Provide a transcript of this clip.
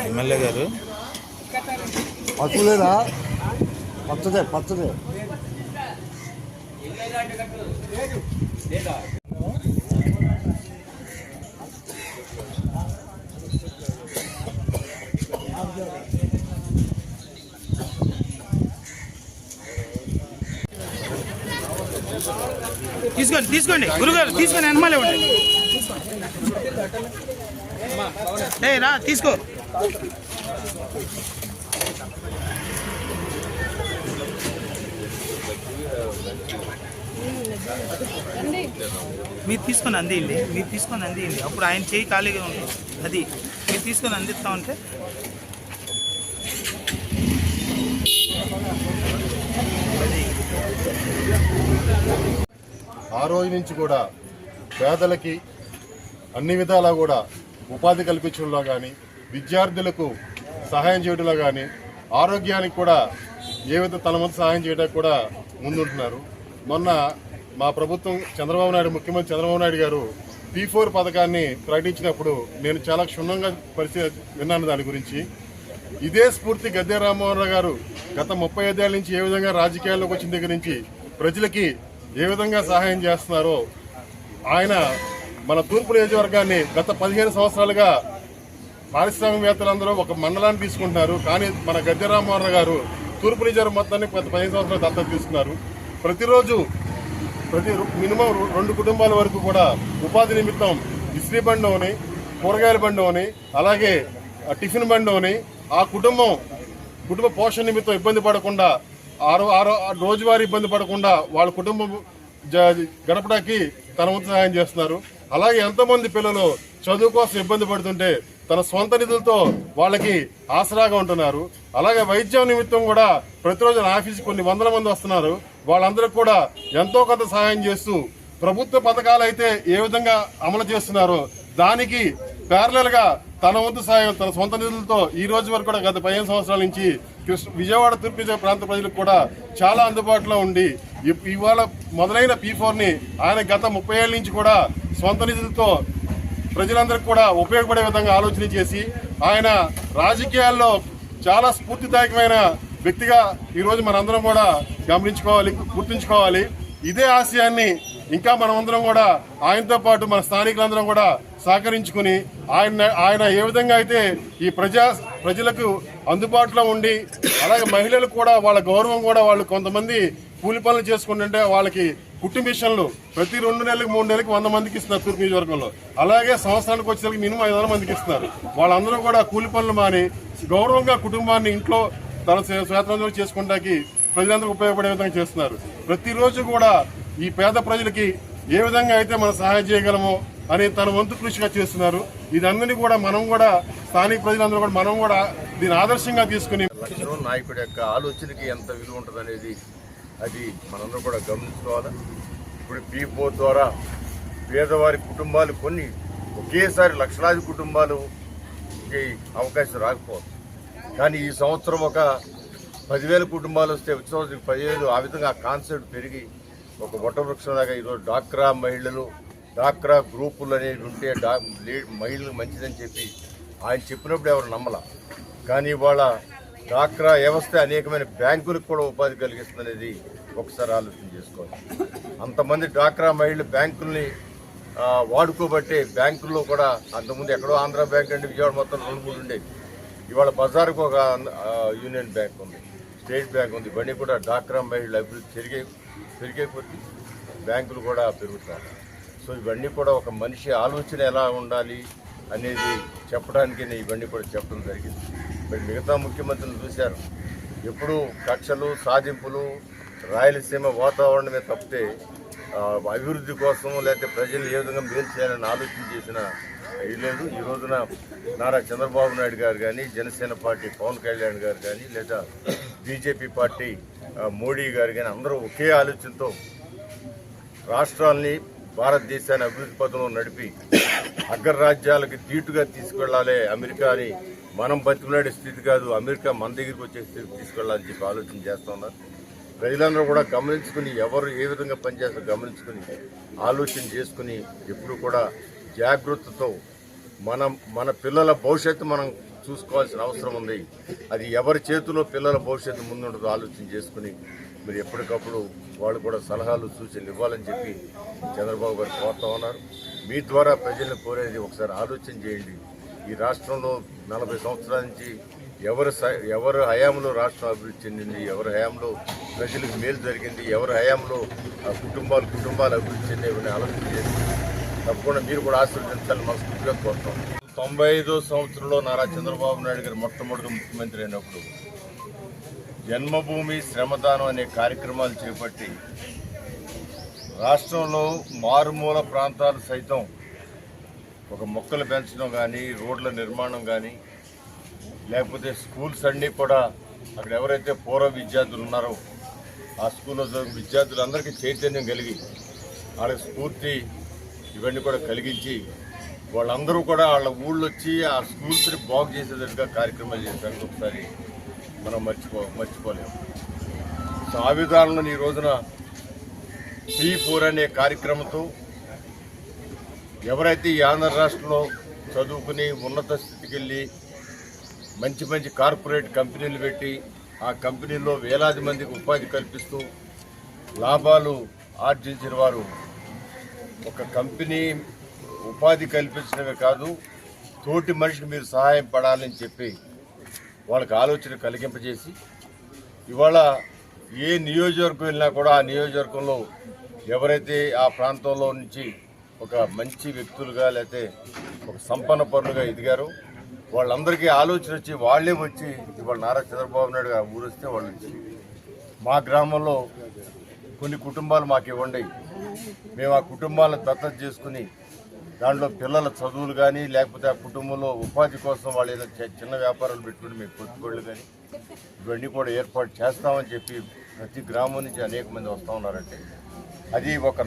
MLA గారు పచ్చలేదా? పచ్చదే పచ్చదే. తీసుకోండి తీసుకోండి గురుగారు తీసుకొని వెనమాలే ఉండండి. రా తీసుకో. మీరు తీసుకొని అందియండి, మీరు తీసుకొని అందియండి. అప్పుడు ఆయన చేయి ఖాళీగా ఉంటుంది. అది మీరు తీసుకొని అందిస్తా ఉంటే ఆ రోజు నుంచి కూడా పేదలకి అన్ని విధాలా కూడా ఉపాధి కల్పించడంలో కానీ, విద్యార్థులకు సహాయం చేయడంలో కానీ, ఆరోగ్యానికి కూడా ఏ విధంగా తన వంతు సహాయం చేయడానికి కూడా ముందుంటున్నారు. మొన్న మా ప్రభుత్వం చంద్రబాబు నాయుడు, ముఖ్యమంత్రి చంద్రబాబు నాయుడు గారు P4 పథకాన్ని ప్రకటించినప్పుడు నేను చాలా క్షుణ్ణంగా విన్నాను దాని గురించి. ఇదే స్ఫూర్తి గద్దె రామ్మోహన్ రావు గారు గత 35 ఏళ్ల నుంచి ఏ విధంగా రాజకీయాల్లోకి వచ్చిన దగ్గర నుంచి ప్రజలకి ఏ విధంగా సహాయం చేస్తున్నారో, ఆయన మన తూర్పు నియోజకవర్గాన్ని గత 15 సంవత్సరాలుగా పారిశ్రామికవేత్తలందరూ ఒక మండలాన్ని తీసుకుంటున్నారు. కానీ మన గద్దె రామ్మోహన్ రావు గారు తూర్పు నియోజకవర్గం మొత్తాన్ని గత 15 సంవత్సరాలు దత్తత తీసుకున్నారు. ప్రతిరోజు మినిమం 2 కుటుంబాల వరకు కూడా ఉపాధి నిమిత్తం ఇస్త్రీ బండి అని, కూరగాయల బండి అని, అలాగే టిఫిన్ బండి అని ఆ కుటుంబ పోషణ నిమిత్తం ఇబ్బంది పడకుండా, రోజువారీ ఇబ్బంది పడకుండా వాళ్ళ కుటుంబం గడపడానికి తన వంతు సహాయం చేస్తున్నారు. అలాగే ఎంతోమంది పిల్లలు చదువు కోసం ఇబ్బంది పడుతుంటే తన సొంత నిధులతో వాళ్ళకి ఆసరాగా ఉంటున్నారు. అలాగే వైద్యం నిమిత్తం కూడా ప్రతిరోజు ఆఫీస్ కొన్ని వందల మంది వస్తున్నారు. వాళ్ళందరికీ కూడా ఎంతో కొంత సహాయం చేస్తూ ప్రభుత్వ పథకాలు అయితే ఏ విధంగా అమలు చేస్తున్నారో దానికి ప్యారలల్ గా తన వంతు సాయం తన సొంత నిధులతో ఈ రోజు వరకు కూడా గత 15 సంవత్సరాల నుంచి విజయవాడ తూర్పు ప్రాంత ప్రజలకు కూడా చాలా అందుబాటులో ఉండి ఇవాళ మొదలైన P4ని ఆయన గత 30 ఏళ్ల నుంచి కూడా సొంత నిధులతో ప్రజలందరికీ కూడా ఉపయోగపడే విధంగా ఆలోచన చేసి ఆయన రాజకీయాల్లో చాలా స్ఫూర్తిదాయకమైన వ్యక్తిగా ఈరోజు మనందరం కూడా గుర్తుంచుకోవాలి. ఇదే ఆశయాన్ని ఇంకా మనమందరం కూడా ఆయనతో పాటు మన స్థానికులందరం కూడా సహకరించుకుని ఆయన ఏ విధంగా అయితే ఈ ప్రజలకు అందుబాటులో ఉండి, అలాగే మహిళలు కూడా వాళ్ళ గౌరవం కూడా వాళ్ళు కొంతమంది కూలి పనులు చేసుకుంటుంటే వాళ్ళకి కుటుంబ మిషన్లు ప్రతి 2 నెలలకు 3 నెలలకు 100 మందికి ఇస్తున్నారు తూర్పు నియోజకవర్గంలో. అలాగే సంవత్సరానికి వచ్చేసరికి మినిమం 500 మందికి ఇస్తున్నారు. వాళ్ళందరూ కూడా కూలి పనులు మాని గౌరవంగా కుటుంబాన్ని ఇంట్లో తన స్వేతంగా చేసుకోవడానికి ప్రజలందరూ ఉపయోగపడే విధంగా చేస్తున్నారు. ప్రతిరోజు కూడా ఈ పేద ప్రజలకి ఏ విధంగా అయితే మనం సహాయం చేయగలమో అని తన వంతు కృషిగా చేస్తున్నారు. ఇదన్నీ కూడా మనం కూడా స్థానిక ప్రజలందరూ కూడా మనం కూడా దీని ఆదర్శంగా తీసుకుని నాయకుడి యొక్క ఆలోచనకి ఎంత విలువ ఉంటుంది అనేది అది మనందరూ కూడా గమనించుకోవాలి. ఇప్పుడు P4 ద్వారా పేదవారి కుటుంబాలు కొన్ని ఒకేసారి లక్షలాది కుటుంబాలుకి అవకాశం రాకపోవచ్చు. కానీ ఈ సంవత్సరం ఒక 10,000 కుటుంబాలు వస్తే వచ్చే సంవత్సరం 10,000 ఆ విధంగా ఆ కాన్సెప్ట్ పెరిగి ఒక వటవృక్షంలాగా ఈరోజు డాక్రా మహిళలు, డాక్రా గ్రూపులు అనేవి ఉంటే మహిళలు మంచిదని చెప్పి ఆయన చెప్పినప్పుడు ఎవరు నమ్మలా. కానీ వాళ్ళ డాక్రా వ్యవస్థ అనేకమైన బ్యాంకులకు కూడా ఉపాధి కలిగిస్తుందనేది ఒకసారి ఆలోచన చేసుకోవాలి. అంతమంది డాక్రా మహిళలు బ్యాంకుల్ని వాడుకోబట్టే బ్యాంకుల్లో కూడా అంతకుముందు ఎక్కడో ఆంధ్ర బ్యాంక్ అంటే విజయవాడ మొత్తం 2-3 ఉండేవి. ఇవాళ బజార్కు ఒక యూనియన్ బ్యాంక్ ఉంది, స్టేట్ బ్యాంక్ ఉంది. ఇవన్నీ కూడా డాక్రా మహిళలు అభివృద్ధి పెరిగే కొద్దీ బ్యాంకులు కూడా పెరుగుతారు. సో ఇవన్నీ కూడా ఒక మనిషి ఆలోచన ఎలా ఉండాలి అనేది చెప్పడానికి ఇవన్నీ కూడా చెప్పడం జరిగింది. మరి మిగతా ముఖ్యమంత్రులు చూశారు, ఎప్పుడు కక్షలు సాధింపులు రాయలసీమ వాతావరణమే తప్పితే అభివృద్ధి కోసం లేకపోతే ప్రజలు ఏ విధంగా మేలు చేయాలని ఆలోచన చేసిన ఇది లేదు. ఈ రోజున నారా చంద్రబాబు నాయుడు గారు కానీ, జనసేన పార్టీ పవన్ కళ్యాణ్ గారు కానీ, లేదా బీజేపీ పార్టీ మోడీ గారు కానీ అందరూ ఒకే ఆలోచనతో రాష్ట్రాల్ని భారతదేశాన్ని అభివృద్ధి పథంలో నడిపి అగ్రరాజ్యాలకి ధీటుగా తీసుకెళ్లాలి. అమెరికాని మనం బతికులాడే స్థితి కాదు, అమెరికా మన దగ్గరికి వచ్చే స్థితి తీసుకెళ్లాలని చెప్పి ఆలోచన చేస్తూ ఉన్నారు. ప్రజలందరూ కూడా గమనించుకుని ఎవరు ఏ విధంగా పనిచేస్తారో గమనించుకుని ఆలోచన చేసుకుని ఎప్పుడు కూడా జాగ్రత్తతో మన పిల్లల భవిష్యత్తు మనం చూసుకోవాల్సిన అవసరం ఉంది. అది ఎవరి చేతిలో పిల్లల భవిష్యత్తు ముందుంటుందో ఆలోచన చేసుకుని మీరు ఎప్పటికప్పుడు వాళ్ళు కూడా సలహాలు సూచనలు ఇవ్వాలని చెప్పి చంద్రబాబు గారు కోరుతా ఉన్నారు. మీ ద్వారా ప్రజలను కోరేది ఒకసారి ఆలోచన చేయండి. ఈ రాష్ట్రంలో 40 సంవత్సరాల నుంచి ఎవరి హయాంలో రాష్ట్రం అభివృద్ధి చెందింది, ఎవరి హయాంలో ప్రజలకు మేలు జరిగింది, ఎవరి హయాంలో కుటుంబాలు అభివృద్ధి చెందేవని ఆలోచన చేసి తప్పకుండా మీరు కూడా ఆశీర్వదించాలని మనస్ఫూర్తిగా కోరుతాం. 95వ సంవత్సరంలో నారా చంద్రబాబు నాయుడు గారు మొట్టమొదటి ముఖ్యమంత్రి అయినప్పుడు జన్మభూమి శ్రమదానం అనే కార్యక్రమాలు చేపట్టి రాష్ట్రంలో మారుమూల ప్రాంతాలు సైతం ఒక మొక్కలు పెంచడం కానీ, రోడ్ల నిర్మాణం కానీ, లేకపోతే స్కూల్స్ అన్నీ కూడా అక్కడ ఎవరైతే పూర్వ విద్యార్థులు ఉన్నారో ఆ స్కూల్లో విద్యార్థులందరికీ చైతన్యం కలిగి వాళ్ళకి స్ఫూర్తి ఇవన్నీ కూడా కలిగించి వాళ్ళందరూ కూడా వాళ్ళ ఊళ్ళో వచ్చి ఆ స్కూల్స్ని బాగు చేసేటట్టుగా కార్యక్రమాలు చేశారు. ఒకసారి మనం మర్చిపోలేము. సో ఆ విధానంలో ఈ రోజున P4 అనే కార్యక్రమంతో ఎవరైతే ఈ ఆంధ్ర రాష్ట్రంలో చదువుకుని ఉన్నత స్థితికి వెళ్ళి మంచి కార్పొరేట్ కంపెనీలు పెట్టి ఆ కంపెనీల్లో వేలాది మందికి ఉపాధి కల్పిస్తూ లాభాలు ఆర్జించిన వారు ఒక కంపెనీ ఉపాధి కల్పించడమే కాదు, తోటి మనిషికి మీరు సహాయం పడాలని చెప్పి వాళ్ళకి ఆలోచన కలిగింపజేసి ఇవాళ ఏ నియోజకవర్గం వెళ్ళినా కూడా ఆ నియోజకవర్గంలో ఎవరైతే ఆ ప్రాంతంలో నుంచి ఒక మంచి వ్యక్తులుగా లేకపోతే ఒక సంపన్న పరులుగా ఎదిగారో వాళ్ళందరికీ ఆలోచన వచ్చి వాళ్ళే వచ్చి ఇవాళ నారా చంద్రబాబు నాయుడు గారు ఊరు వస్తే వాళ్ళు వచ్చి మా గ్రామంలో కొన్ని కుటుంబాలు మాకు ఇవ్వండి, మేము ఆ కుటుంబాలను దత్తత చేసుకుని దాంట్లో పిల్లల చదువులు కానీ లేకపోతే ఆ కుటుంబంలో ఉపాధి కోసం వాళ్ళు ఏదైనా చిన్న వ్యాపారాలు పెట్టుకుని మేము పెట్టుబడులు కానీ ఇవన్నీ కూడా ఏర్పాటు చేస్తామని చెప్పి ప్రతి గ్రామం నుంచి అనేక మంది వస్తూ ఉన్నారంటే అది ఒక